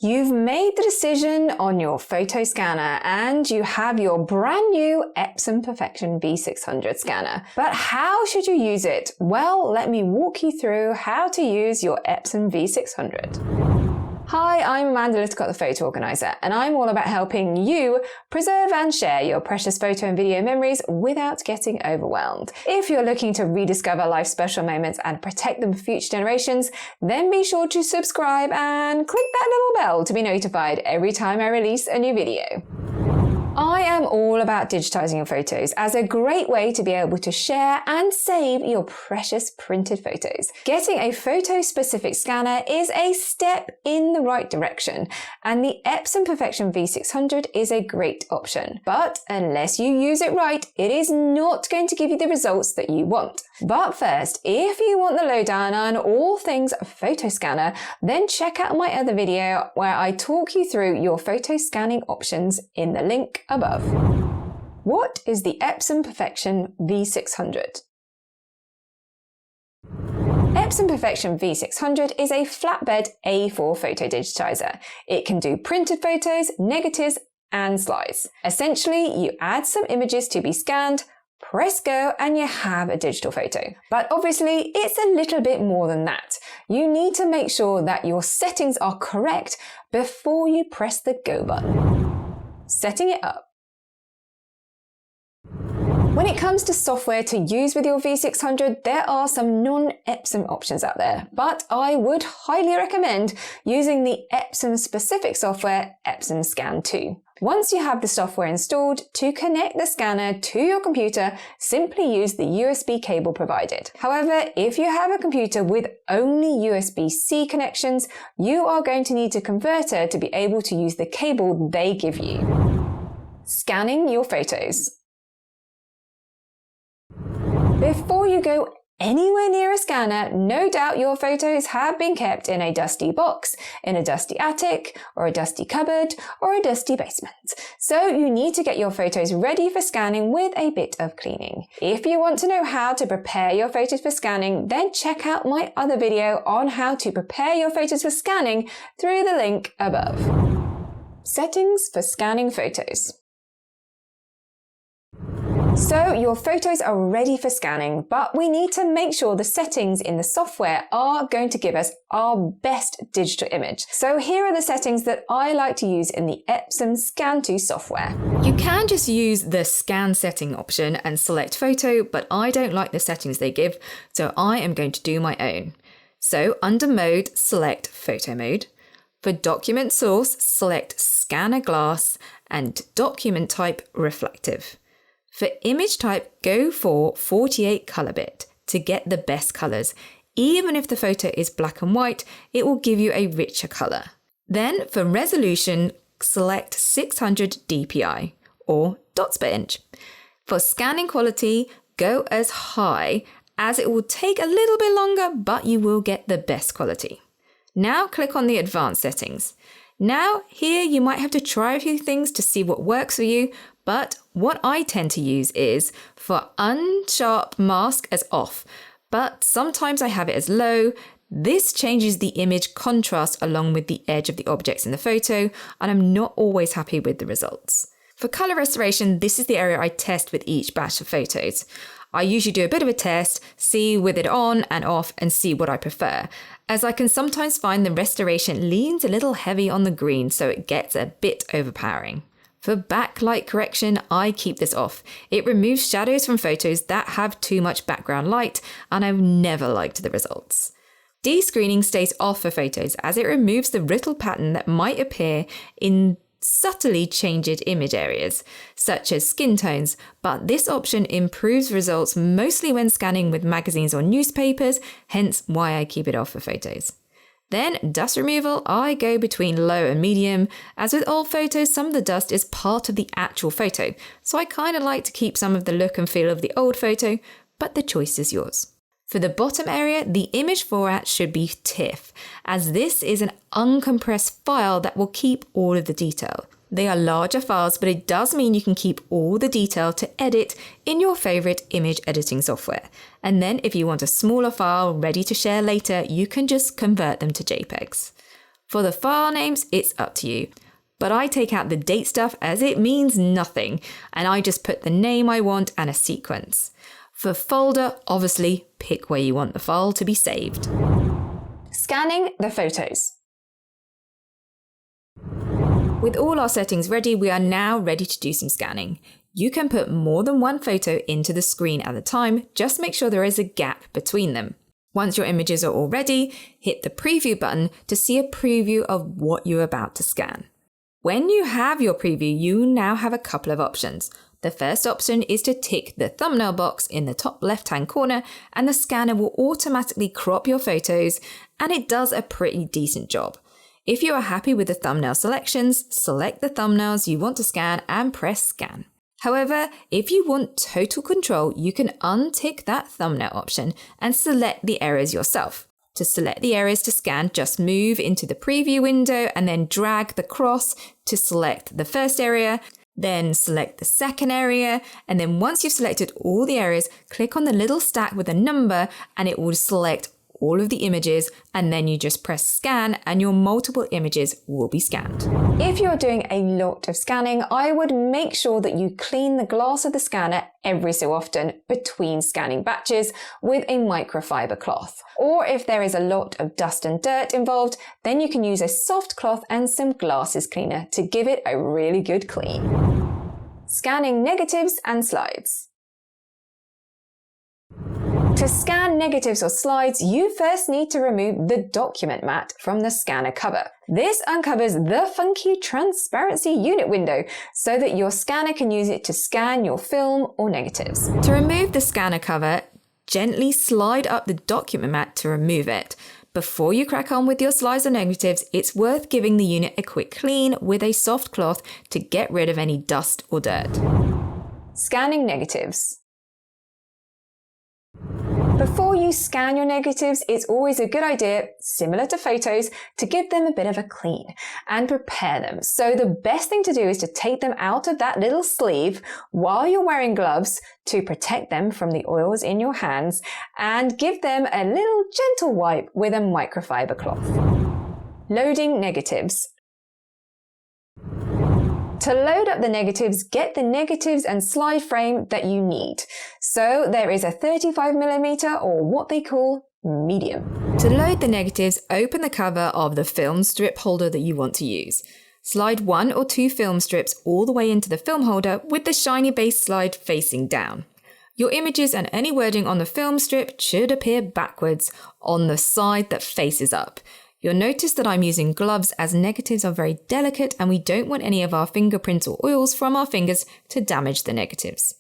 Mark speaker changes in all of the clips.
Speaker 1: You've made the decision on your photo scanner and you have your brand new Epson Perfection V600 scanner. But how should you use it? Well, let me walk you through how to use your Epson V600. Hi, I'm Amanda Littlecott, the Photo Organiser, and I'm all about helping you preserve and share your precious photo and video memories without getting overwhelmed. If you're looking to rediscover life's special moments and protect them for future generations, then be sure to subscribe and click that little bell to be notified every time I release a new video. I am all about digitizing your photos as a great way to be able to share and save your precious printed photos. Getting a photo-specific scanner is a step in the right direction, and the Epson Perfection V600 is a great option. But unless you use it right, it is not going to give you the results that you want. But first, if you want the lowdown on all things photo scanner, then check out my other video where I talk you through your photo scanning options in the link above. What is the Epson Perfection V600? Epson Perfection V600 is a flatbed A4 photo digitizer. It can do printed photos, negatives, and slides. Essentially, you add some images to be scanned, press go, and you have a digital photo. But obviously, it's a little bit more than that. You need to make sure that your settings are correct before you press the go button. Setting it up. When it comes to software to use with your V600, there are some non-Epson options out there, but I would highly recommend using the Epson-specific software, Epson Scan 2. Once you have the software installed, to connect the scanner to your computer, simply use the USB cable provided. However, if you have a computer with only USB-C connections, you are going to need a converter to be able to use the cable they give you. Scanning your photos. Before you go anywhere near a scanner, no doubt your photos have been kept in a dusty box, in a dusty attic, or a dusty cupboard, or a dusty basement. So you need to get your photos ready for scanning with a bit of cleaning. If you want to know how to prepare your photos for scanning, then check out my other video on how to prepare your photos for scanning through the link above. Settings for scanning photos. So your photos are ready for scanning, but we need to make sure the settings in the software are going to give us our best digital image. So here are the settings that I like to use in the Epson Scan 2 software.
Speaker 2: You can just use the scan setting option and select photo, but I don't like the settings they give, so I am going to do my own. So under mode, select photo mode. For document source, select scanner glass and document type reflective. For image type, go for 48 color bit to get the best colors. Even if the photo is black and white, it will give you a richer color. Then for resolution, select 600 dpi or dots per inch. For scanning quality, go as high as it will take a little bit longer, but you will get the best quality. Now click on the advanced settings. Now here you might have to try a few things to see what works for you, but what I tend to use is for unsharp mask as off, but sometimes I have it as low. This changes the image contrast along with the edge of the objects in the photo, and I'm not always happy with the results. For color restoration, this is the area I test with each batch of photos. I usually do a bit of a test, see with it on and off, and see what I prefer, as I can sometimes find the restoration leans a little heavy on the green, so it gets a bit overpowering. For backlight correction, I keep this off. It removes shadows from photos that have too much background light, and I've never liked the results. Descreening stays off for photos as it removes the brittle pattern that might appear in subtly changed image areas, such as skin tones, but this option improves results mostly when scanning with magazines or newspapers, hence why I keep it off for photos. Then dust removal, I go between low and medium. As with old photos, some of the dust is part of the actual photo, so I kind of like to keep some of the look and feel of the old photo, but the choice is yours. For the bottom area, the image format should be TIFF, as this is an uncompressed file that will keep all of the detail. They are larger files, but it does mean you can keep all the detail to edit in your favorite image editing software. And then if you want a smaller file ready to share later, you can just convert them to JPEGs. For the file names, it's up to you. But I take out the date stuff as it means nothing, and I just put the name I want and a sequence. For folder, obviously, pick where you want the file to be saved.
Speaker 1: Scanning the photos.
Speaker 2: With all our settings ready, we are now ready to do some scanning. You can put more than one photo into the screen at a time, just make sure there is a gap between them. Once your images are all ready, hit the preview button to see a preview of what you're about to scan. When you have your preview, you now have a couple of options. The first option is to tick the thumbnail box in the top left-hand corner, and the scanner will automatically crop your photos, and it does a pretty decent job. If you are happy with the thumbnail selections, select the thumbnails you want to scan and press scan. However, if you want total control, you can untick that thumbnail option and select the areas yourself. To select the areas to scan, just move into the preview window and then drag the cross to select the first area, then select the second area, and then once you've selected all the areas, click on the little stack with a number and it will select all of the images, and then you just press scan and your multiple images will be scanned.
Speaker 1: If you're doing a lot of scanning, I would make sure that you clean the glass of the scanner every so often between scanning batches with a microfiber cloth. Or if there is a lot of dust and dirt involved, then you can use a soft cloth and some glasses cleaner to give it a really good clean. Scanning negatives and slides. To scan negatives or slides, you first need to remove the document mat from the scanner cover. This uncovers the funky transparency unit window so that your scanner can use it to scan your film or negatives.
Speaker 2: To remove the scanner cover, gently slide up the document mat to remove it. Before you crack on with your slides or negatives, it's worth giving the unit a quick clean with a soft cloth to get rid of any dust or dirt.
Speaker 1: Scanning negatives. Before you scan your negatives, it's always a good idea, similar to photos, to give them a bit of a clean and prepare them. So the best thing to do is to take them out of that little sleeve while you're wearing gloves to protect them from the oils in your hands, and give them a little gentle wipe with a microfiber cloth. Loading negatives. To load up the negatives, get the negatives and slide frame that you need. So there is a 35mm or what they call medium.
Speaker 2: To load the negatives, open the cover of the film strip holder that you want to use. Slide 1 or 2 film strips all the way into the film holder with the shiny base slide facing down. Your images and any wording on the film strip should appear backwards on the side that faces up. You'll notice that I'm using gloves as negatives are very delicate and we don't want any of our fingerprints or oils from our fingers to damage the negatives.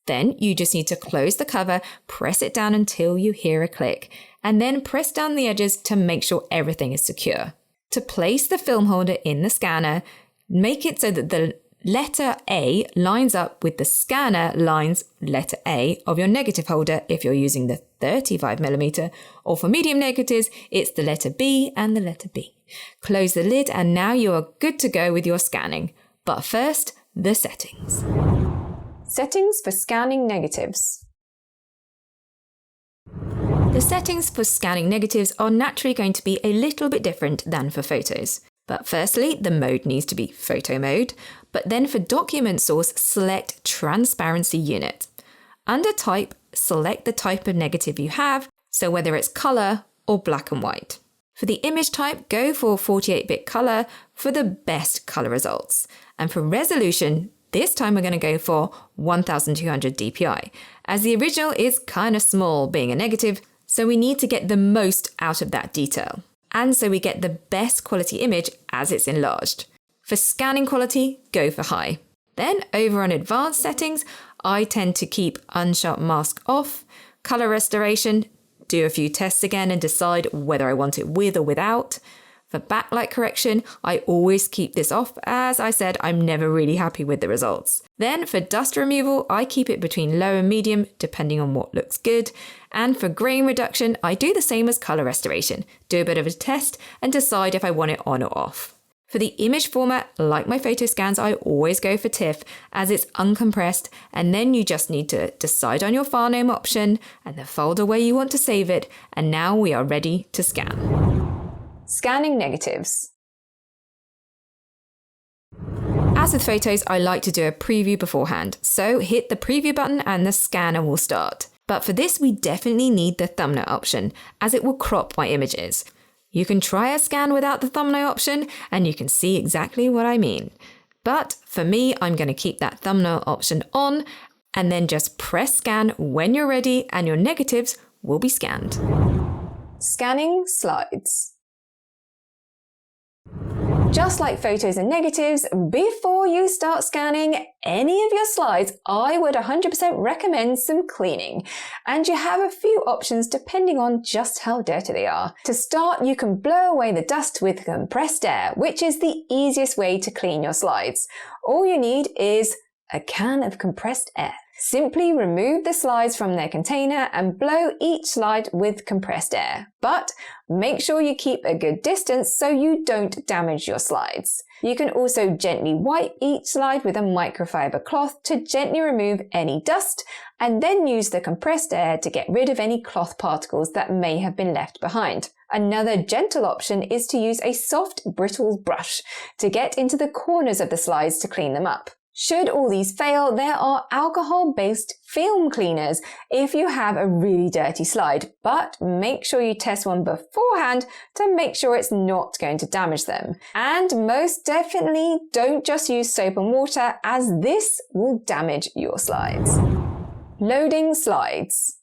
Speaker 2: Then you just need to close the cover, press it down until you hear a click, and then press down the edges to make sure everything is secure. To place the film holder in the scanner, make it so that the letter A lines up with the scanner lines letter A of your negative holder if you're using the 35mm, or for medium negatives, it's the letter B and the letter B. Close the lid and now you are good to go with your scanning. But first, the settings.
Speaker 1: Settings for scanning negatives.
Speaker 2: The settings for scanning negatives are naturally going to be a little bit different than for photos. But firstly, the mode needs to be photo mode, but then for document source, select transparency unit. Under type, select the type of negative you have, so whether it's color or black and white. For the image type, go for 48-bit color for the best color results. And for resolution, this time we're going to go for 1200 dpi, as the original is kind of small being a negative, so we need to get the most out of that detail. And so we get the best quality image as it's enlarged. For scanning quality, go for high. Then over on advanced settings, I tend to keep unsharp mask off, color restoration, do a few tests again and decide whether I want it with or without. For backlight correction, I always keep this off. As I said, I'm never really happy with the results. Then for dust removal, I keep it between low and medium, depending on what looks good. And for grain reduction, I do the same as color restoration. Do a bit of a test and decide if I want it on or off. For the image format, like my photo scans, I always go for TIFF as it's uncompressed, and then you just need to decide on your file name option and the folder where you want to save it, and now we are ready to scan.
Speaker 1: Scanning negatives.
Speaker 2: As with photos, I like to do a preview beforehand, so hit the preview button and the scanner will start. But for this, we definitely need the thumbnail option, as it will crop my images. You can try a scan without the thumbnail option, and you can see exactly what I mean. But for me, I'm going to keep that thumbnail option on, and then just press scan when you're ready, and your negatives will be scanned.
Speaker 1: Scanning slides. Just like photos and negatives, before you start scanning any of your slides, I would 100% recommend some cleaning. And you have a few options depending on just how dirty they are. To start, you can blow away the dust with compressed air, which is the easiest way to clean your slides. All you need is a can of compressed air. Simply remove the slides from their container and blow each slide with compressed air. But make sure you keep a good distance so you don't damage your slides. You can also gently wipe each slide with a microfiber cloth to gently remove any dust, and then use the compressed air to get rid of any cloth particles that may have been left behind. Another gentle option is to use a soft, brittle brush to get into the corners of the slides to clean them up. Should all these fail, there are alcohol-based film cleaners if you have a really dirty slide, but make sure you test one beforehand to make sure it's not going to damage them. And most definitely don't just use soap and water, as this will damage your slides. Loading slides.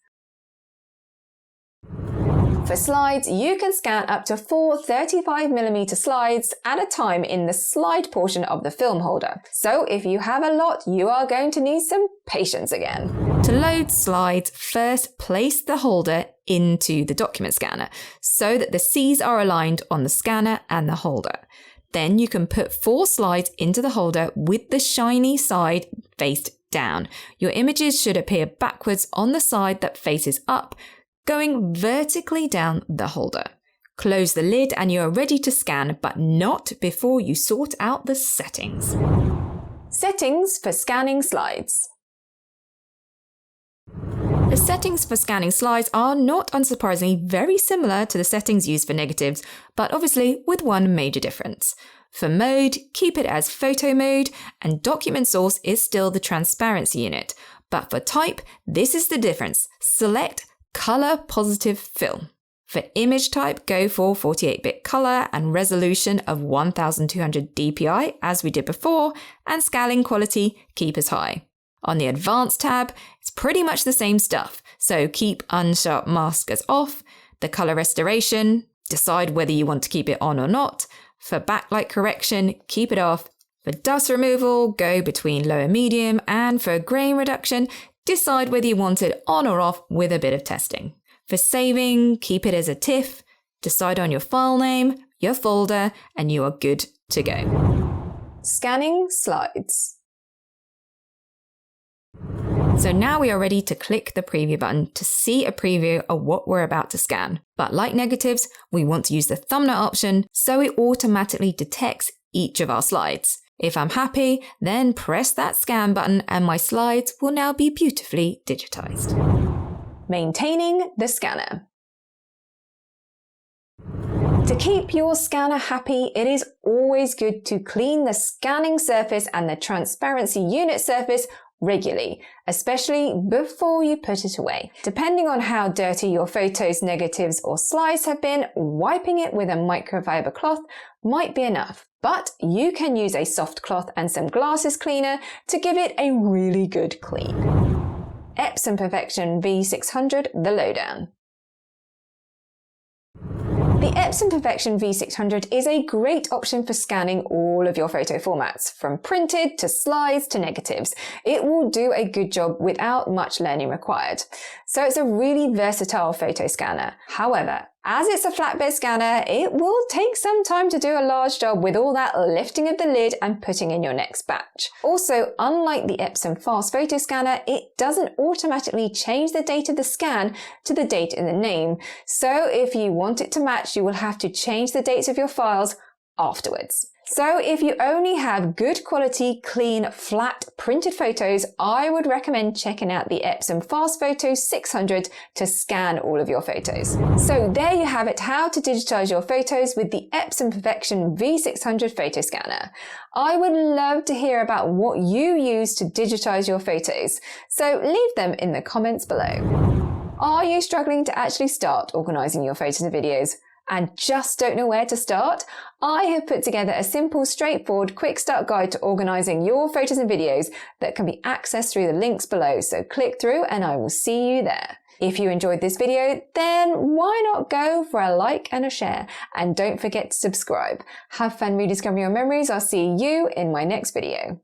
Speaker 1: For slides, you can scan up to 4 35mm slides at a time in the slide portion of the film holder. So if you have a lot, you are going to need some patience again.
Speaker 2: To load slides, first place the holder into the document scanner so that the C's are aligned on the scanner and the holder. Then you can put 4 slides into the holder with the shiny side faced down. Your images should appear backwards on the side that faces up, going vertically down the holder. Close the lid and you are ready to scan, but not before you sort out the settings.
Speaker 1: Settings for scanning slides.
Speaker 2: The settings for scanning slides are not unsurprisingly very similar to the settings used for negatives, but obviously with one major difference. For mode, keep it as photo mode, and document source is still the transparency unit. But for type, this is the difference. Select Color Positive Film. For image type, go for 48-bit color and resolution of 1200 dpi as we did before, and scaling quality, keep as high. On the Advanced tab, it's pretty much the same stuff, so keep unsharp mask as off. The color restoration, decide whether you want to keep it on or not. For backlight correction, keep it off. For dust removal, go between low and medium, and for grain reduction, decide whether you want it on or off with a bit of testing. For saving, keep it as a TIFF, decide on your file name, your folder, and you are good to go.
Speaker 1: Scanning slides.
Speaker 2: So now we are ready to click the preview button to see a preview of what we're about to scan. But like negatives, we want to use the thumbnail option so it automatically detects each of our slides. If I'm happy, then press that scan button and my slides will now be beautifully digitized.
Speaker 1: Maintaining the scanner. To keep your scanner happy, it is always good to clean the scanning surface and the transparency unit surface regularly, especially before you put it away. Depending on how dirty your photos, negatives, or slides have been, wiping it with a microfiber cloth might be enough. But you can use a soft cloth and some glasses cleaner to give it a really good clean. Epson Perfection V600, the lowdown. The Epson Perfection V600 is a great option for scanning all of your photo formats, from printed to slides to negatives. It will do a good job without much learning required. So it's a really versatile photo scanner. However, as it's a flatbed scanner, it will take some time to do a large job with all that lifting of the lid and putting in your next batch. Also, unlike the Epson Fast Photo Scanner, it doesn't automatically change the date of the scan to the date in the name. So if you want it to match, you will have to change the dates of your files afterwards. So if you only have good quality, clean, flat printed photos, I would recommend checking out the Epson Fast Photo 600 to scan all of your photos. So there you have it, how to digitize your photos with the Epson Perfection V600 photo scanner. I would love to hear about what you use to digitize your photos, so leave them in the comments below. Are you struggling to actually start organizing your photos and videos and just don't know where to start? I have put together a simple, straightforward, quick start guide to organizing your photos and videos that can be accessed through the links below. So click through and I will see you there. If you enjoyed this video, then why not go for a like and a share? And don't forget to subscribe. Have fun rediscovering your memories. I'll see you in my next video.